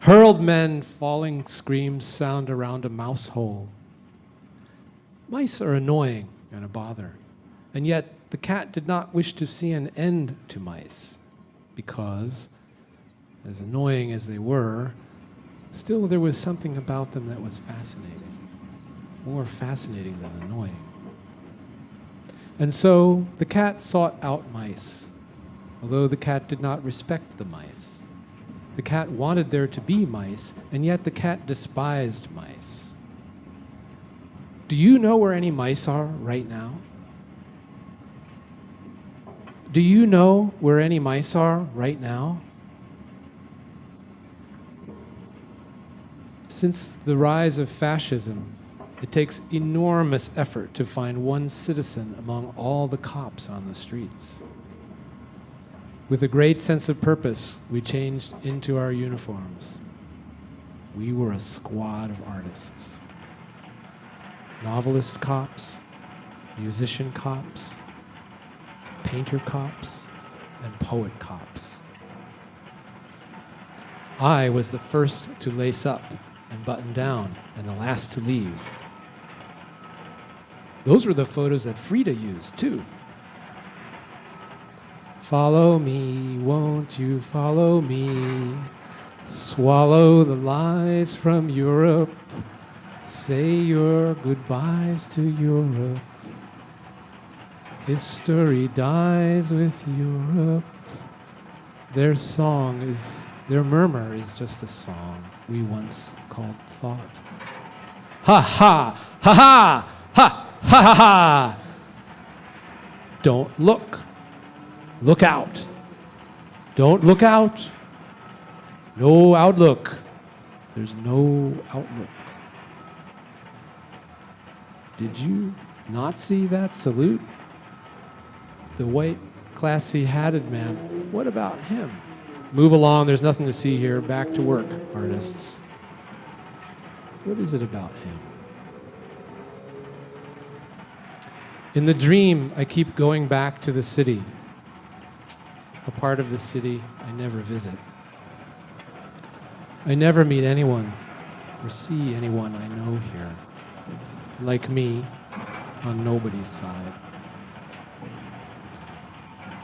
Hurled men, falling screams sound around a mouse hole. Mice are annoying and a bother, and yet the cat did not wish to see an end to mice, because, as annoying as they were, still there was something about them that was fascinating, more fascinating than annoying. And so the cat sought out mice, although the cat did not respect the mice. The cat wanted there to be mice, and yet the cat despised mice. Do you know where any mice are right now? Do you know where any mice are right now? Since the rise of fascism, it takes enormous effort to find one citizen among all the cops on the streets. With a great sense of purpose, we changed into our uniforms. We were a squad of artists. Novelist cops, musician cops, painter cops, and poet cops. I was the first to lace up and button down, and the last to leave. Those were the photos that Frida used, too. Follow me, won't you follow me? Swallow the lies from Europe. Say your goodbyes to Europe. History dies with Europe. Their murmur is just a song we once called thought. Ha ha, ha ha, ha ha ha ha. Don't look. Look out. Don't look out. No outlook. There's no outlook. Did you not see that salute? The white, classy, hatted man. What about him? Move along. There's nothing to see here. Back to work, artists. What is it about him? In the dream, I keep going back to the city. A part of the city I never visit. I never meet anyone or see anyone I know here, like me, on nobody's side.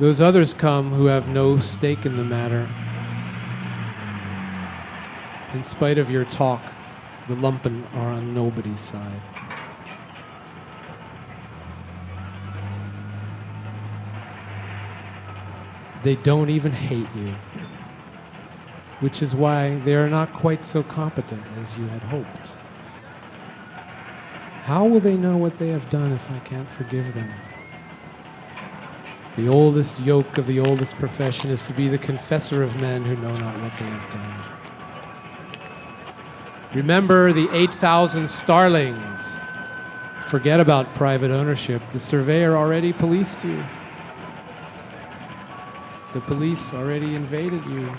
Those others come who have no stake in the matter. In spite of your talk, the lumpen are on nobody's side. They don't even hate you, which is why they are not quite so competent as you had hoped. How will they know what they have done if I can't forgive them? The oldest yoke of the oldest profession is to be the confessor of men who know not what they have done. Remember the 8,000 starlings. Forget about private ownership. The surveyor already policed you. The police already invaded you.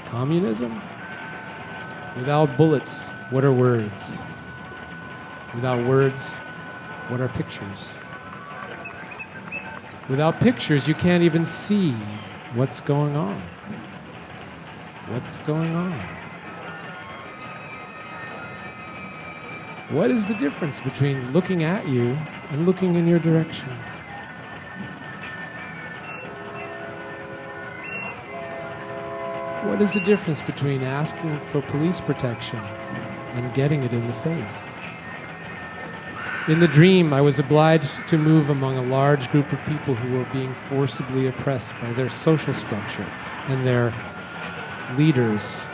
Communism? Without bullets, what are words? Without words, what are pictures? Without pictures, you can't even see what's going on. What's going on? What is the difference between looking at you and looking in your direction? What is the difference between asking for police protection and getting it in the face? In the dream, I was obliged to move among a large group of people who were being forcibly oppressed by their social structure and their leaders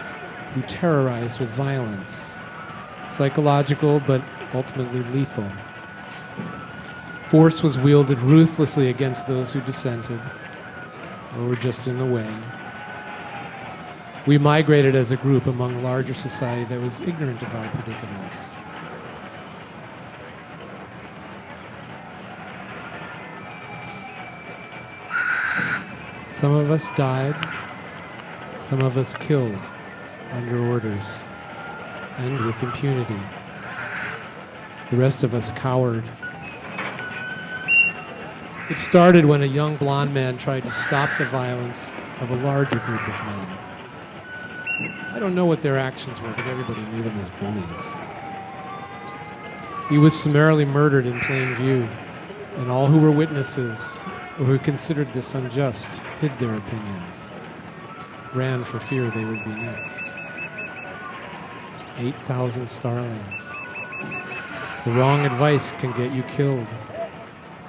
who terrorized with violence, psychological but ultimately lethal. Force was wielded ruthlessly against those who dissented or were just in the way. We migrated as a group among a larger society that was ignorant of our predicaments. Some of us died, some of us killed under orders and with impunity. The rest of us cowered. It started when a young blonde man tried to stop the violence of a larger group of men. I don't know what their actions were, but everybody knew them as bullies. He was summarily murdered in plain view, and all who were witnesses or who considered this unjust hid their opinions, ran for fear they would be next. 8,000 starlings. The wrong advice can get you killed.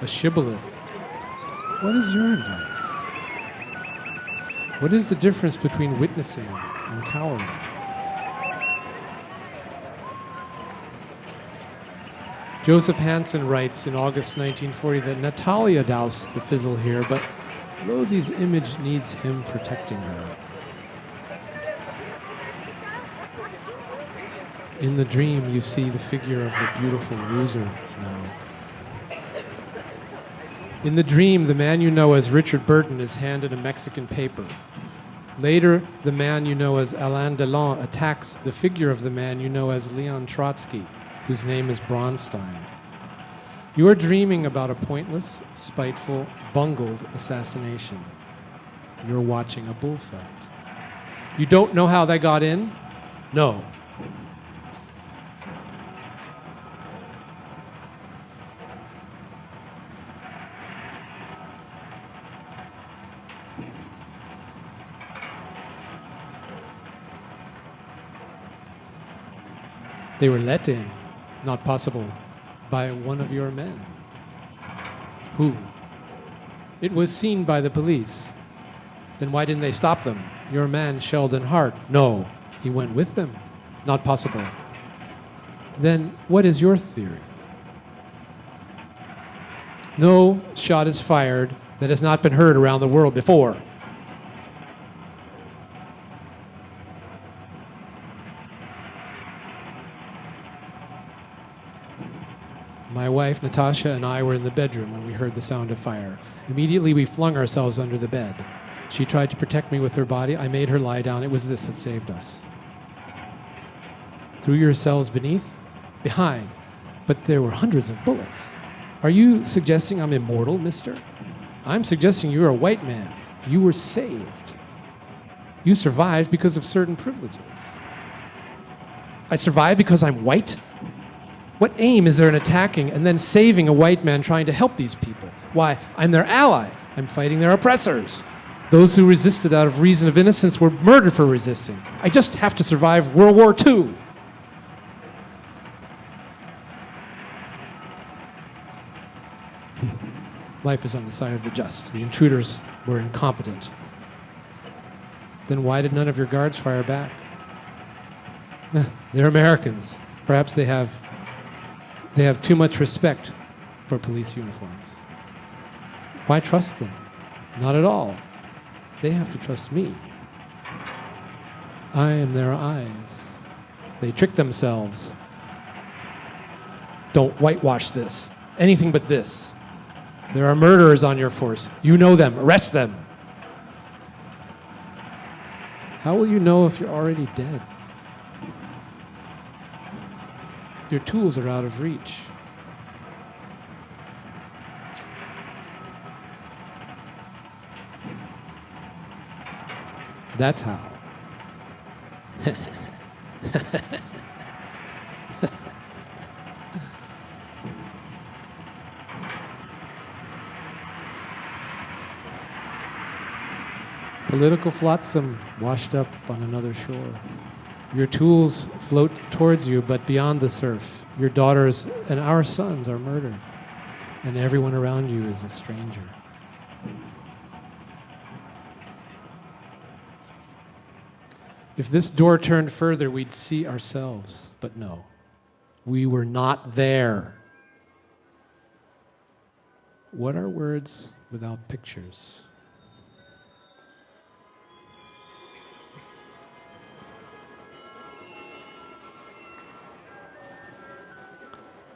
A shibboleth. What is your advice? What is the difference between witnessing and cowering? Joseph Hansen writes in August 1940 that Natalia doused the fizzle here, but Rosie's image needs him protecting her. In the dream, you see the figure of the beautiful loser now. In the dream, the man you know as Richard Burton is handed a Mexican paper. Later, the man you know as Alain Delon attacks the figure of the man you know as Leon Trotsky, whose name is Bronstein. You are dreaming about a pointless, spiteful, bungled assassination. You're watching a bullfight. You don't know how they got in? No. They were let in, not possible, by one of your men. Who? It was seen by the police. Then why didn't they stop them? Your man, Sheldon Hart. No, he went with them. Not possible. Then what is your theory? No shot is fired that has not been heard around the world before. My wife, Natasha, and I were in the bedroom when we heard the sound of fire. Immediately, we flung ourselves under the bed. She tried to protect me with her body. I made her lie down. It was this that saved us. Threw yourselves beneath? Behind. But there were hundreds of bullets. Are you suggesting I'm immortal, mister? I'm suggesting you're a white man. You were saved. You survived because of certain privileges. I survived because I'm white? What aim is there in attacking and then saving a white man trying to help these people? Why, I'm their ally. I'm fighting their oppressors. Those who resisted out of reason of innocence were murdered for resisting. I just have to survive World War II. Life is on the side of the just. The intruders were incompetent. Then why did none of your guards fire back? They're Americans. Perhaps they have too much respect for police uniforms. Why trust them? Not at all. They have to trust me. I am their eyes. They trick themselves. Don't whitewash this. Anything but this. There are murderers on your force. You know them. Arrest them. How will you know if you're already dead? Your tools are out of reach. That's how. Political flotsam washed up on another shore. Your tools float towards you, but beyond the surf, your daughters and our sons are murdered, and everyone around you is a stranger. If this door turned further, we'd see ourselves, but no, we were not there. What are words without pictures?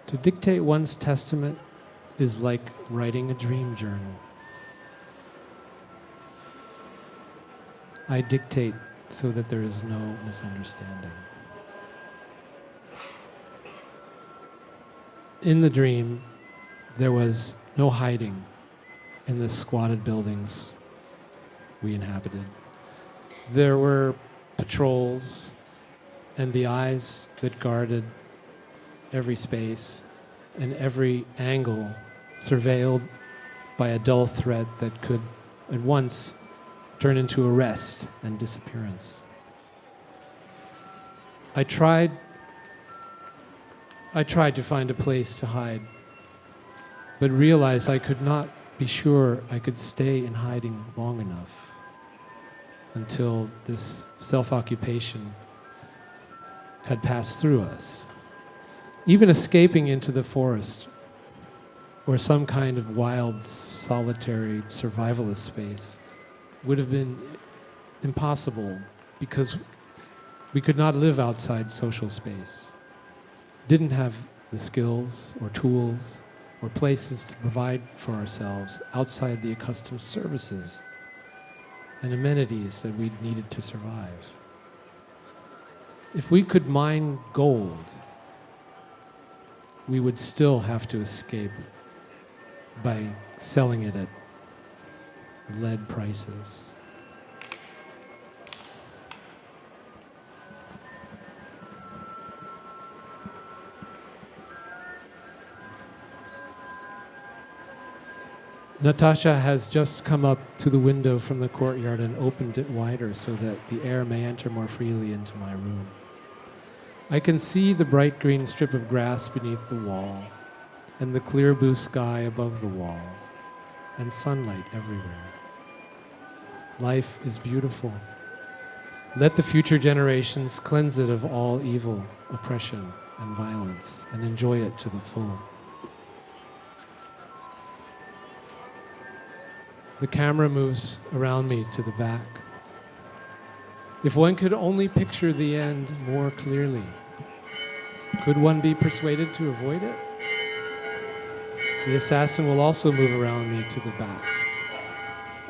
To dictate one's testament is like writing a dream journal. I dictate so that there is no misunderstanding. In the dream, there was no hiding in the squatted buildings we inhabited. There were patrols and the eyes that guarded every space and every angle, surveilled by a dull thread that could at once turn into arrest and disappearance. I tried to find a place to hide, but realized I could not be sure I could stay in hiding long enough until this self-occupation had passed through us. Even escaping into the forest or some kind of wild, solitary, survivalist space would have been impossible because we could not live outside social space. Didn't have the skills or tools or places to provide for ourselves outside the accustomed services and amenities that we needed to survive. If we could mine gold, we would still have to escape by selling it at lead prices. Natasha has just come up to the window from the courtyard and opened it wider so that the air may enter more freely into my room. I can see the bright green strip of grass beneath the wall and the clear blue sky above the wall and sunlight everywhere. Life is beautiful. Let the future generations cleanse it of all evil, oppression, and violence and enjoy it to the full. The camera moves around me to the back. If one could only picture the end more clearly, could one be persuaded to avoid it? The assassin will also move around me to the back.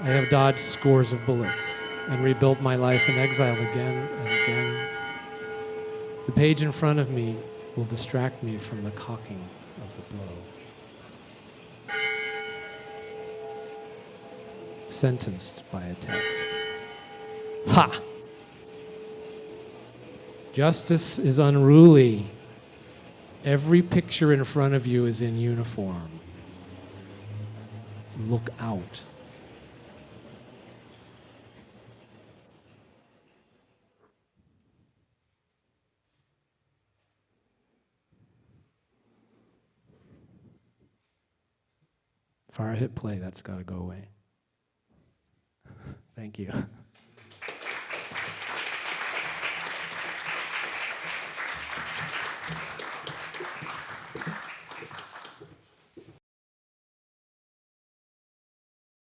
I have dodged scores of bullets and rebuilt my life in exile again and again. The page in front of me will distract me from the cocking of the blow. Sentenced by a text. Ha! Justice is unruly. Every picture in front of you is in uniform. Look out. If I hit play, that's got to go away. Thank you.